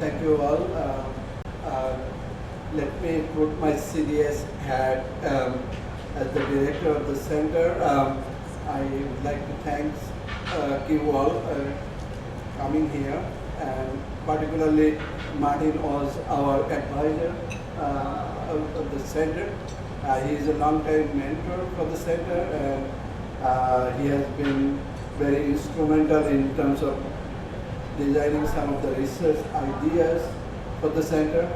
Thank you all. Uh, Let me put my CDS hat as the director of the center. I would like to thank you all coming here, and particularly Martin Oz, our advisor of the center. He is a long-time mentor for the center, and he has been very instrumental in terms of designing some of the research ideas for the center.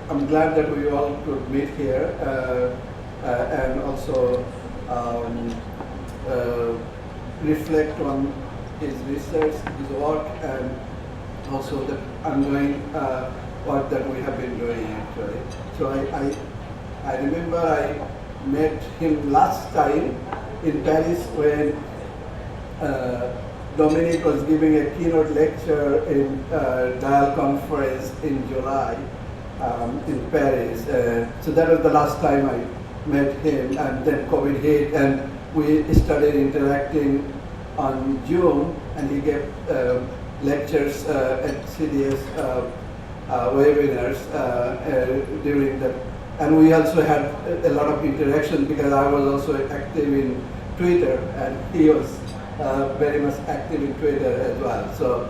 I'm glad that we all could meet here and also reflect on his research, his work, and also the ongoing work that we have been doing actually. So I remember I met him last time in Paris when Dominic was giving a keynote lecture in Dial conference in July in Paris. So that was the last time I met him, and then COVID hit, and we started interacting on June, and he gave lectures at CDS webinars during that. And we also had a lot of interaction because I was also active in Twitter, and he was very much active in Twitter as well. So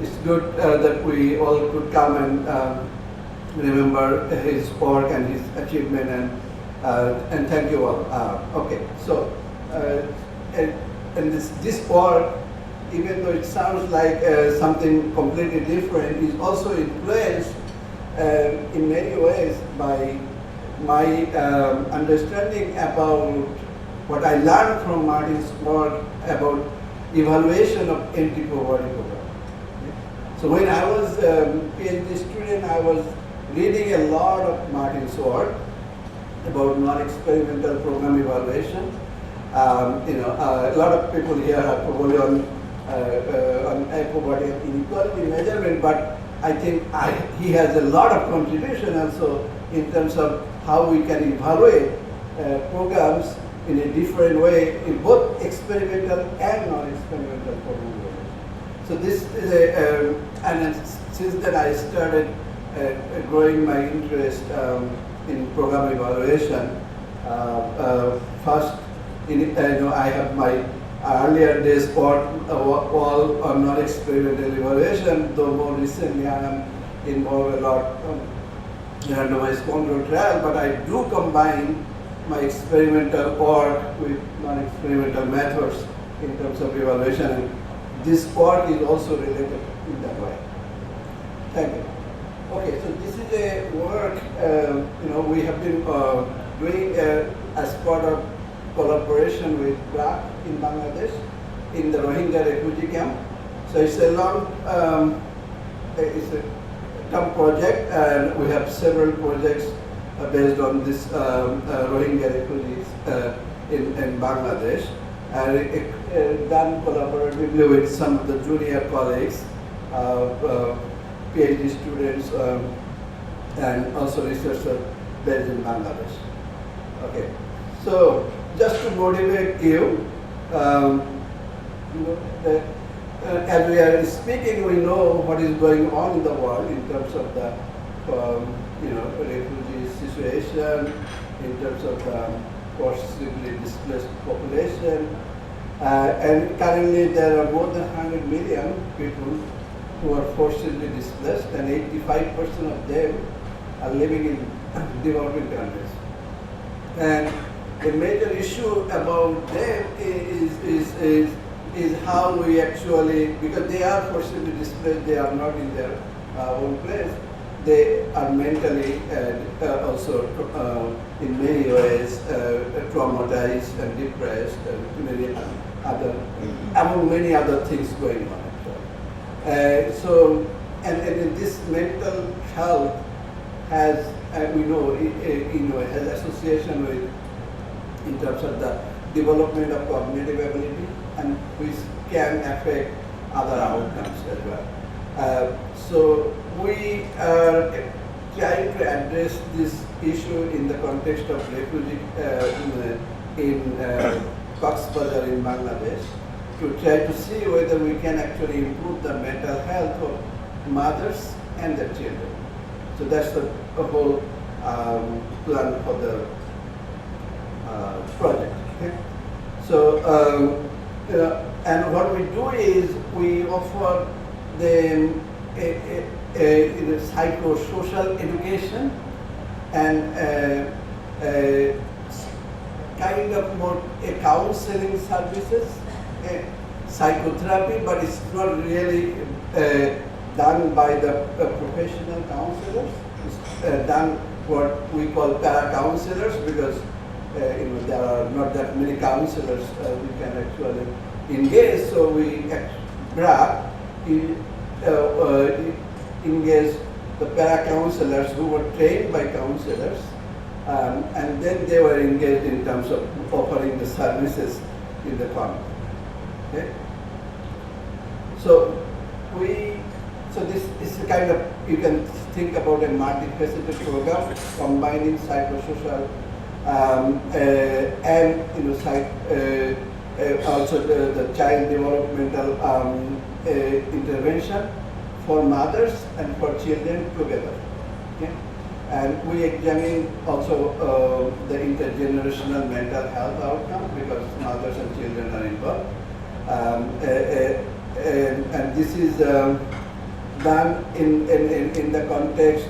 it's good that we all could come and remember his work and his achievement, and thank you all. Okay, so and this work, even though it sounds like something completely different, is also influenced in many ways by my understanding about what I learned from Martin's work about evaluation of anti-poverty program. So when I was a PhD student, I was reading a lot of Martin's work about non-experimental program evaluation. A lot of people here are probably on poverty and inequality measurement, but I think he has a lot of contribution also in terms of how we can evaluate programs in a different way in both experimental and non-experimental program evaluation. So this is and since then I started growing my interest in program evaluation. First, I have my earlier days work all on non-experimental evaluation, though more recently I am involved a lot in randomized control trial, but I do combine my experimental work with non-experimental methods in terms of evaluation, and this work is also related in that way. Thank you. Okay, so this is a work we have been doing as part of collaboration with BRAC in Bangladesh in the Rohingya refugee camp. So it's a long project, and we have several projects based on this Rohingya refugees in Bangladesh, and done collaboratively with some of the junior colleagues, PhD students, and also researchers based in Bangladesh. Okay, so just to motivate you, as we are speaking, we know what is going on in the world in terms of the refugee situation, in terms of forcibly displaced population, and currently there are more than 100 million people who are forcibly displaced, and 85% of them are living in developing countries. And the major issue about them is how we actually, because they are forcibly displaced, they are not in their own place, they are mentally also in many ways traumatized and depressed, and among many other things going on. So this mental health has, we know, has association with, in terms of the development of cognitive ability, and which can affect other outcomes as well. So we are trying to address this issue in the context of refugee in Cox's Bazar in Bangladesh. to try to see whether we can actually improve the mental health of mothers and their children. So that's the whole plan for the project. Okay? So, and what we do is we offer them a psychosocial education and kind of more counseling services, psychotherapy, but it's not really done by the professional counselors. It's done what we call para-counselors because there are not that many counselors we can actually engage. So we engage the para-counselors who were trained by counselors, and then they were engaged in terms of offering the services in the community. Okay? So this is a kind of, you can think about a multifaceted program combining psychosocial and also the child developmental intervention for mothers and for children together. Okay? And we examine also the intergenerational mental health outcome because mothers and children are involved. And this is done in the context,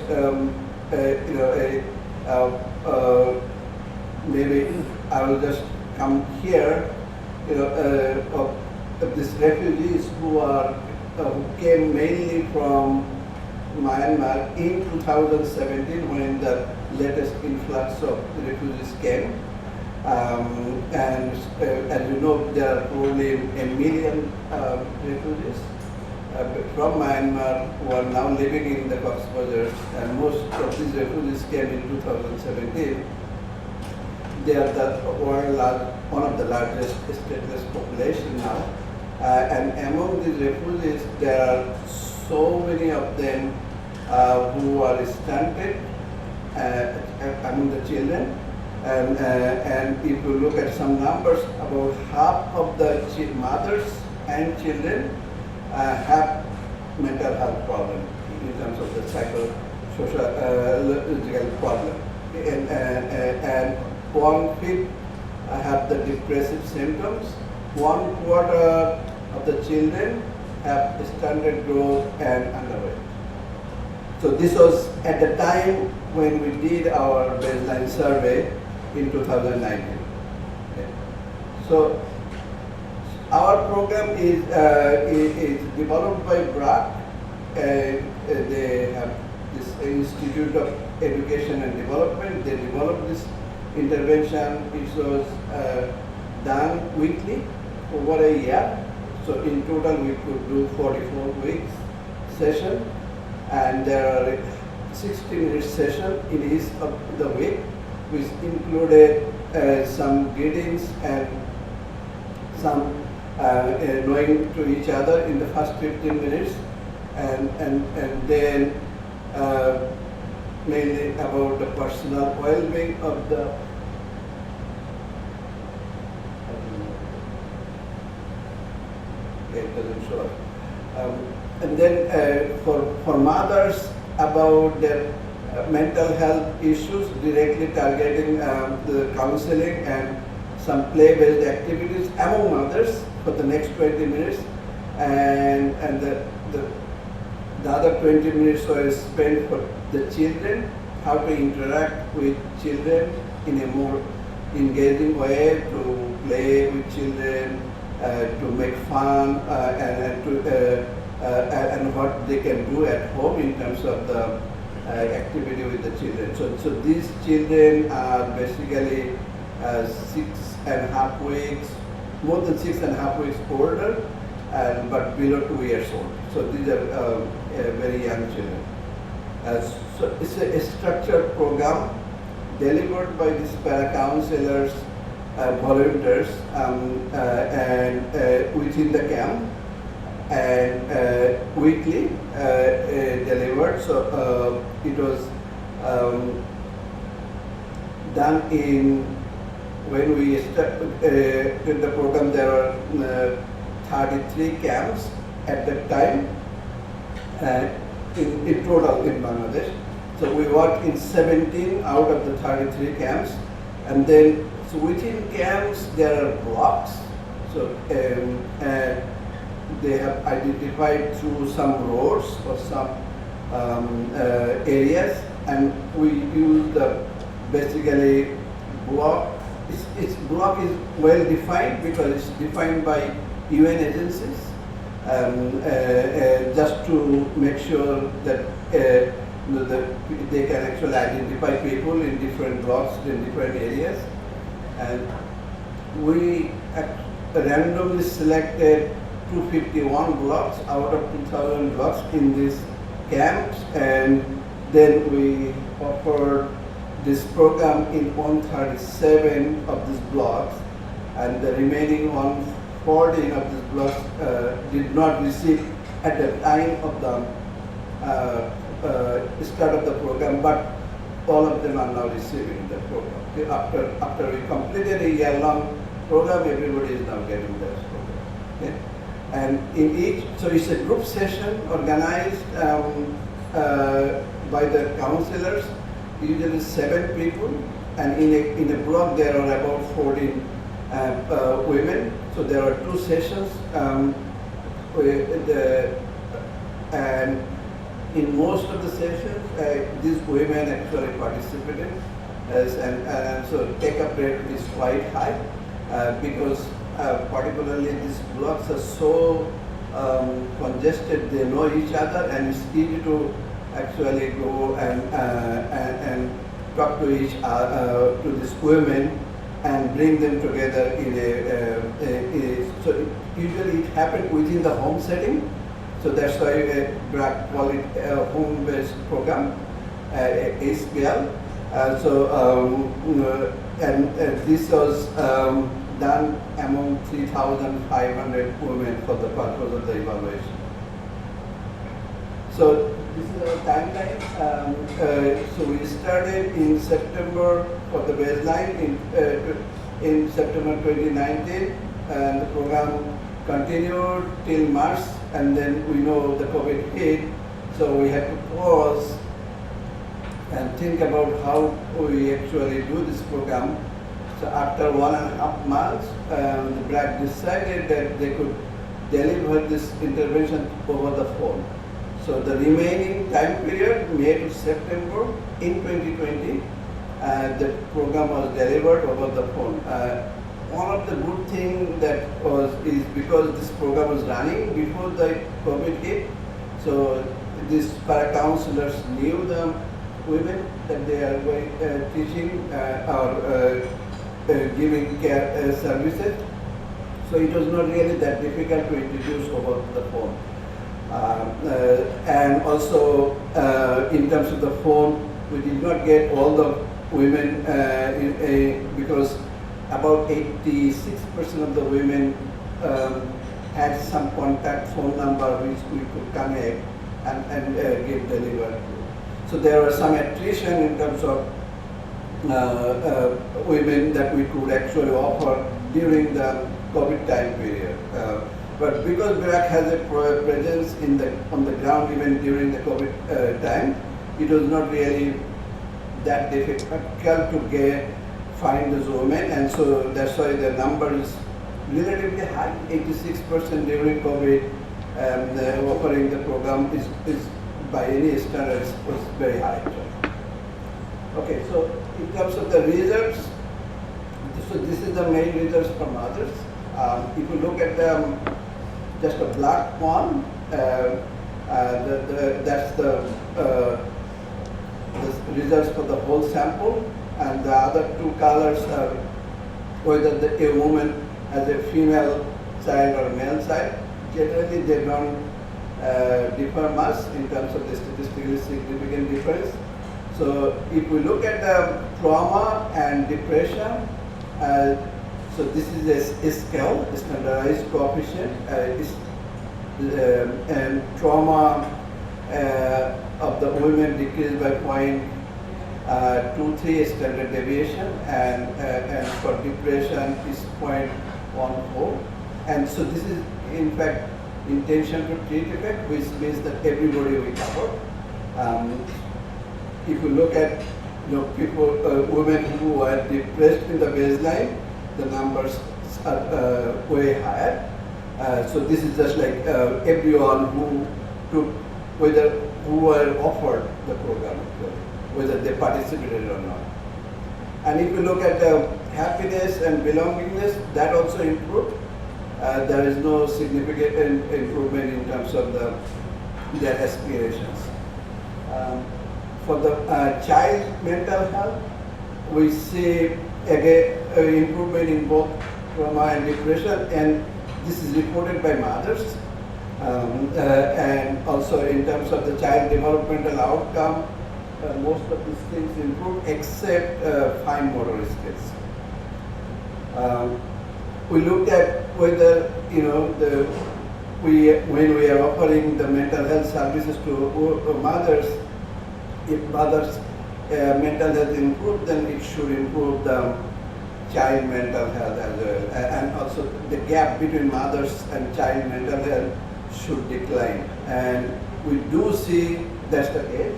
maybe I will just come here, of these refugees who came mainly from Myanmar in 2017 when the latest influx of refugees came. And as you know, there are probably 1 million refugees from Myanmar who are now living in the Cox's Bazar, and most of these refugees came in 2017. They are one of the largest stateless population now. And among these refugees, there are so many of them who are stunted among the children. And if you look at some numbers, about half of the mothers and children have mental health problems in terms of the psychosocial problem. And 1/5 have the depressive symptoms. 1/4 of the children have stunted growth and underweight. So this was at the time when we did our baseline survey in 2019. Okay. So our program is developed by BRAC. They have this Institute of Education and Development. They developed this intervention. It was done weekly over a year. So in total we could do 44 weeks session, and there are 60-minute session in each of the week, which included some greetings and some knowing to each other in the first 15 minutes, and then mainly about the personal well-being of the it doesn't show up. And then for mothers, about their mental health issues, directly targeting the counseling and some play-based activities among mothers for the next 20 minutes, and the other 20 minutes were spent for the children, how to interact with children in a more engaging way, to play with children, to make fun, and what they can do at home in terms of the activity with the children. So these children are basically 6.5 weeks, more than 6.5 weeks older, but below 2 years old. So these are very young children. So it's a structured program delivered by these para-counselors, volunteers, and within the camp, and weekly delivered. So it was done when we started the program. There were 33 camps at that time in total in Bangladesh. So we worked in 17 out of the 33 camps, and then so within camps there are blocks. So they have identified through some roads or some areas, and we use the basically block. Its block is well defined because it's defined by UN agencies, just to make sure that they can actually identify people in different blocks in different areas. And we randomly selected 251 blocks out of 2,000 blocks in these camps, and then we offered this program in 137 of these blocks, and the remaining 114 of these blocks did not receive at the time of the start of the program, but all of them are now receiving the program. After we completed a year-long program, everybody is now getting this program. Okay? And in each, so it's a group session organized by the counselors, usually 7 people, and in a block there are about 14 women. So there are 2 sessions, and in most of the sessions, these women actually participated, and so take-up rate is quite high because particularly these blocks are so congested, they know each other, and it's easy to actually go and talk to to these women and bring them together in so usually it happens within the home setting. So that's why BRAC call it a home-based program, HBL. And this was done among 3,500 women for the purpose of the evaluation. So this is our timeline. So we started in September for the baseline in September 2019, and the program continued till March, and then we know the COVID hit, so we had to pause and think about how we actually do this program. So after 1.5 months, the BRAC decided that they could deliver this intervention over the phone. So the remaining time period, May to September in 2020, the program was delivered over the phone. One of the good things that is because this program was running before the COVID hit, so these para-counselors knew the women that they are teaching or giving care services. So it was not really that difficult to introduce over the phone. And also in terms of the phone, we did not get all the women because about 86% of the women had some contact phone number which we could connect and get delivered. So there was some attrition in terms of women that we could actually offer during the COVID time period. But because BRAC has a presence on the ground even during the COVID time, it was not really that difficult to find those women, and so that's why the number is relatively high. 86% during COVID, offering the program is by any standards was very high. Okay, so in terms of the results, so this is the main results from others. If you look at just a black one, that's the results for the whole sample, and the other 2 colors are whether a woman has a female child or a male child. Generally, they don't differ much in terms of the statistically significant difference. So if we look at the trauma and depression, so this is a scale, a standardized coefficient, and trauma of the women decreased by 0.23 standard deviation, and for depression is 0.14. And so this is in fact, intention to treat effect, which means that everybody we cover. If you look at people, women who are depressed in the baseline, the numbers are way higher. So this is just like everyone who took, who were offered the program, whether they participated or not. And if you look at happiness and belongingness, that also improved. There is no significant improvement in terms of their aspirations. For the child mental health, we see again improvement in both trauma and depression, and this is reported by mothers. And also in terms of the child developmental outcome, most of these things improve except fine motor skills. We looked at whether when we are offering the mental health services to mothers, if mothers' mental health improve, then it should improve the child mental health as well, and also the gap between mothers and child mental health should decline, and we do see that's the case.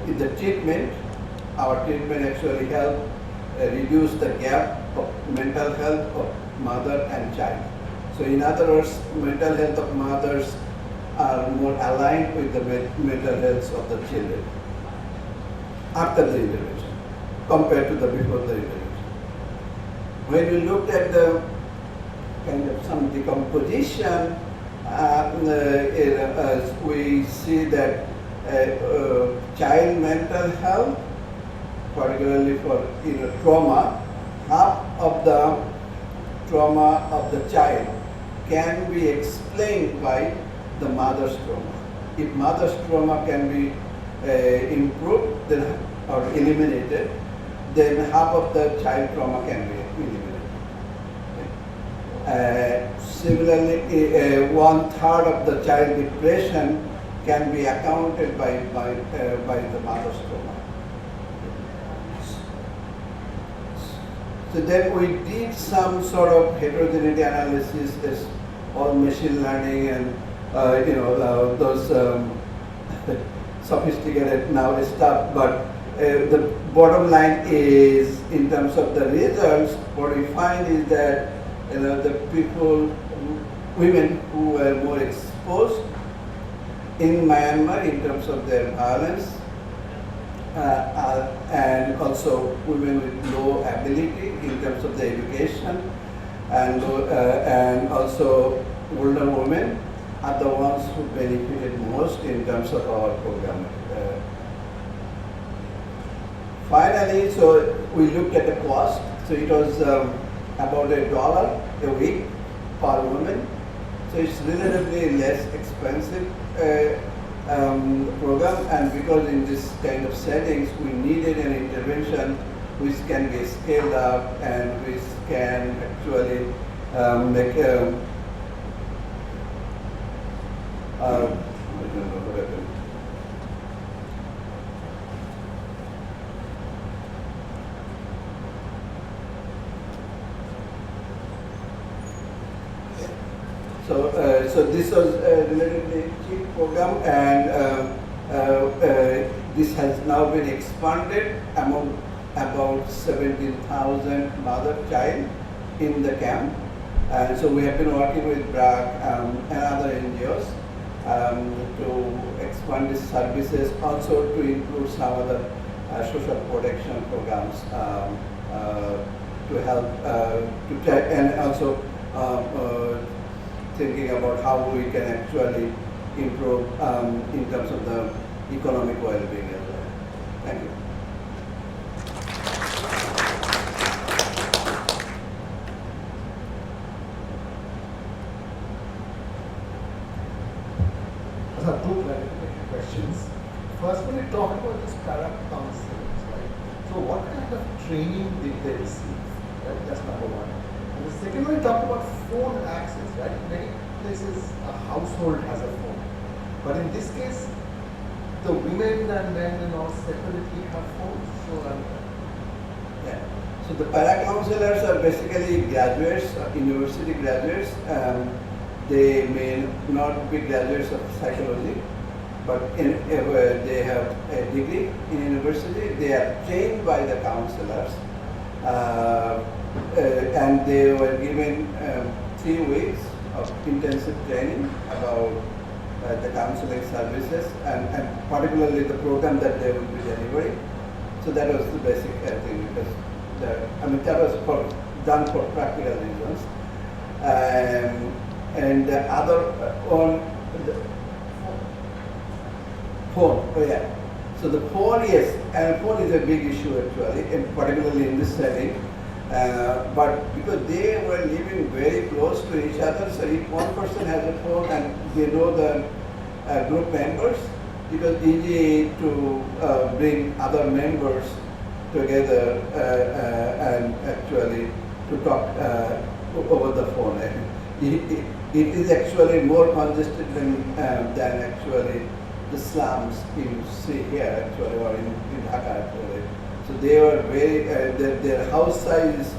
In the treatment, our treatment actually help reduce the gap of mental health of mother and child. So in other words, mental health of mothers are more aligned with the mental health of the children after the intervention compared to the before the intervention. When we looked at the kind of some decomposition, we see that child mental health, particularly for trauma, half of the trauma of the child can be explained by the mother's trauma. If mother's trauma can be improved or eliminated, then half of the child trauma can be eliminated. Similarly, 1/3 of the child depression can be accounted by the mother's trauma. So then we did some sort of heterogeneity analysis, as all machine learning and those sophisticated now stuff. But the bottom line is, in terms of the results, what we find is that the people, women who were more exposed in Myanmar in terms of their violence, and also women with low ability in terms of the education, and also older women are the ones who benefited most in terms of our program. Finally, so we looked at the cost. So it was about $1 a week per woman. So it's relatively less expensive program, and because in this kind of settings we needed an intervention which can be scaled up and which can actually make I don't know what happened. So this was a relatively cheap program, and this has now been expanded among about 17,000 mother-child in the camp. And so we have been working with BRAC and other NGOs to expand these services, also to include some other social protection programs to help to try, and also thinking about how we can actually improve in terms of the economic well-being as well. Thank you. I have two clarification questions. First, when you talk about this para counselors, right? So, what kind of training did they receive? Right? That's number one. And the second one, you talked about phone access, right? In many places, a household has a phone, but in this case, the women and men and all separately have phones. So, Yeah. So the para-counselors are basically graduates, university graduates. They may not be graduates of psychology, but they have a degree in university. They are trained by the counselors, and they were given 3 weeks of intensive training about the counseling services and particularly the program that they will be delivering. So that was the basic thing, because that was done for practical reasons. And the other on the phone, oh yeah. So the phone, yes, and phone is a big issue actually, and particularly in this setting. But because they were living very close to each other, so if one person has a phone and they know the group members, it was easy to bring other members together and actually to talk over the phone. It is actually more congested than actually the slums you see here actually, or in Dhaka actually. So they were very, their house size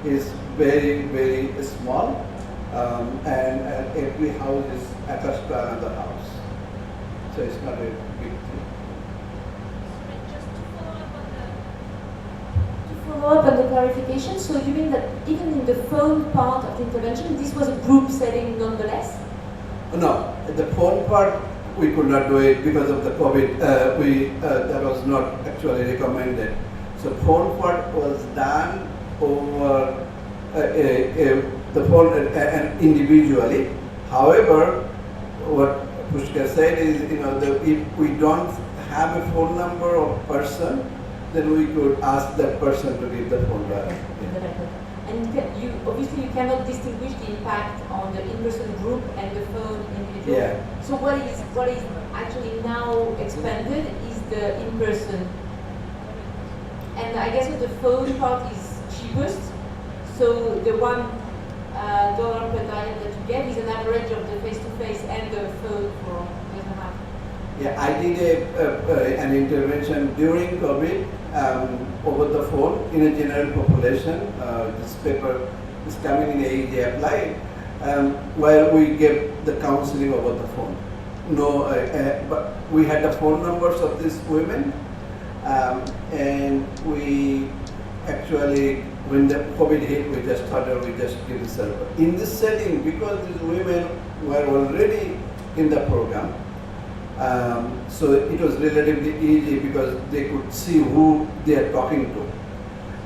is very, very small, and every house is attached to another house. So it's not a big thing. Just to follow up on the clarification, so you mean that even in the phone part of the intervention, this was a group setting nonetheless? No, the phone part we could not do it because of the COVID. That was not actually recommended. So phone part was done over the phone and individually. However, what Pushkar said is, if we don't have a phone number of person, then we could ask that person to give the phone back. And obviously you cannot distinguish the impact on the in-person group and the phone individual. Yeah. So what is actually now expanded is the in-person. And I guess that the phone part is cheapest. So the $1 per dial that you get is an average of the face-to-face and the phone for $2.5. Yeah, I did an intervention during COVID over the phone in a general population. This paper is coming in AEJ Applied, where we gave the counseling over the phone. No, but we had the phone numbers of these women, and we actually, when the COVID hit, we just give the server. In this setting, because these women were already in the program, so it was relatively easy because they could see who they are talking to.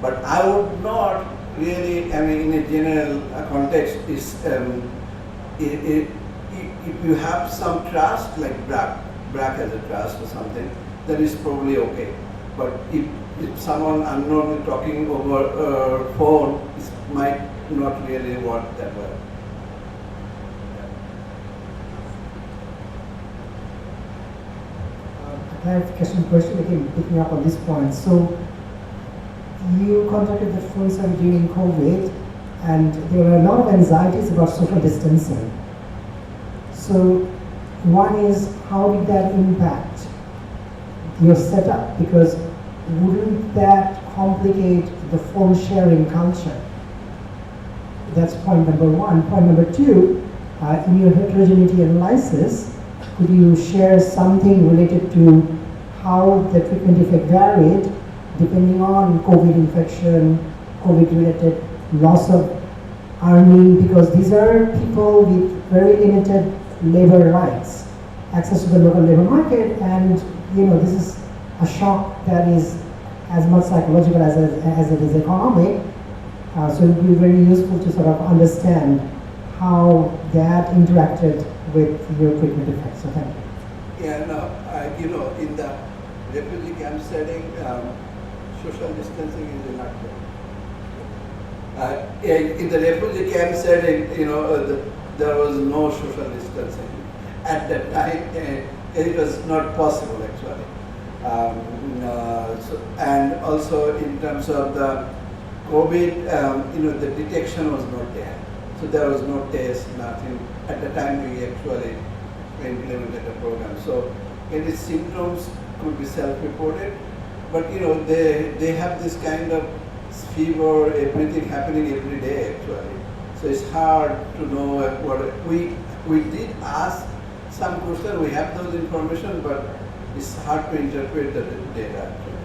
But I would not really, in a general context, if you have some trust, like BRAC has a trust or something, then it's probably okay. But if someone unknown talking over phone, it might not really work that well. Clarification question again, picking up on this point. So you conducted the phone survey during COVID, and there were a lot of anxieties about social distancing. So one is, how did that impact your setup? Because wouldn't that complicate the phone sharing culture? That's point number one. Point number two, in your heterogeneity analysis, could you share something related to how the treatment effect varied depending on COVID infection, COVID-related loss of earning, because these are people with very limited labor rights, access to the local labor market, and this is a shock that is as much psychological as it is economic. So it would be very useful to sort of understand how that interacted with your treatment effects. So thank you. Yeah, no, in the refugee camp setting, social distancing is not there. In the refugee camp setting, there was no social distancing at that time. It was not possible actually. And also in terms of the COVID, the detection was not there. So there was no test, nothing. At the time we actually implemented the program. So any symptoms could be self-reported, but they have this kind of fever, everything happening every day actually. So it's hard to know what we did ask some questions. We have those information, but it's hard to interpret the data actually.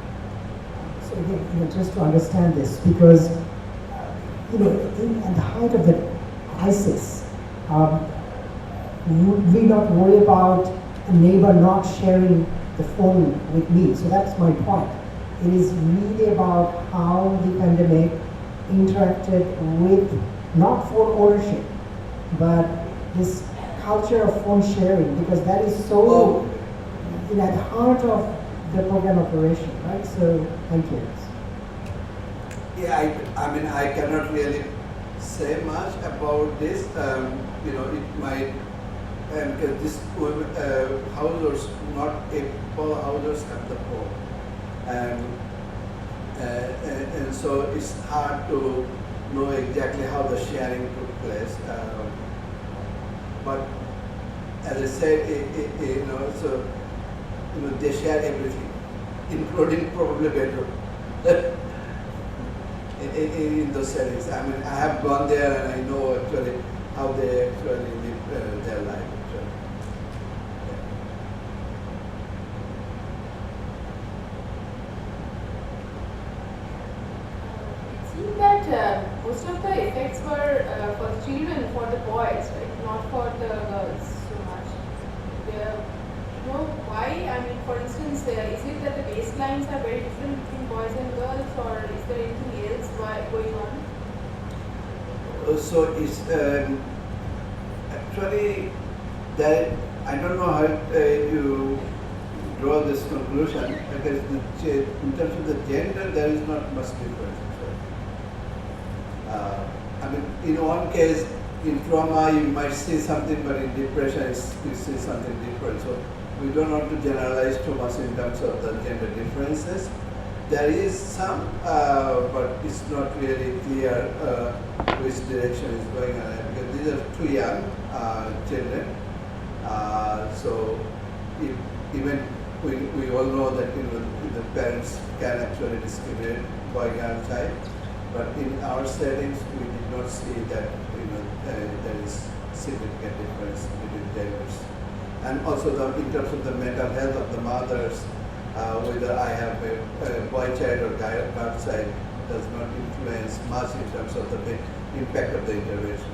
So again, just to understand this, because at the height of the crisis, would we not worry about a neighbor not sharing the phone with me? So that's my point. It is really about how the pandemic interacted with not phone ownership, but this culture of phone sharing, because that is so at the heart of the program operation, right? So thank you. Yeah, I mean, I cannot really say much about this. It might, because this households, not all households have the phone, and so it's hard to know exactly how the sharing took place. But as I said, they share everything, including probably bedroom. in those settings. I mean, I have gone there and I know actually how they actually live their life. Actually. It seemed that most of the effects were for the children, for the boys, right? Not for the girls so much. Why? I mean, for instance, is it that the baselines are very different between boys and girls, or is there anything else going on? So it's actually that I don't know how you draw this conclusion, because in terms of the gender there is not much difference. I mean, in one case, in trauma you might see something, but in depression you see something different. So we don't want to generalize too much in terms of the gender differences. There is some, but it's not really clear which direction is going on, because these are too young children. So even we all know that the parents can actually discriminate boy girl child, but in our settings we did not see that there is significant difference between genders. And also in terms of the mental health of the mothers, whether I have a boy child or girl child does not influence much in terms of the impact of the intervention.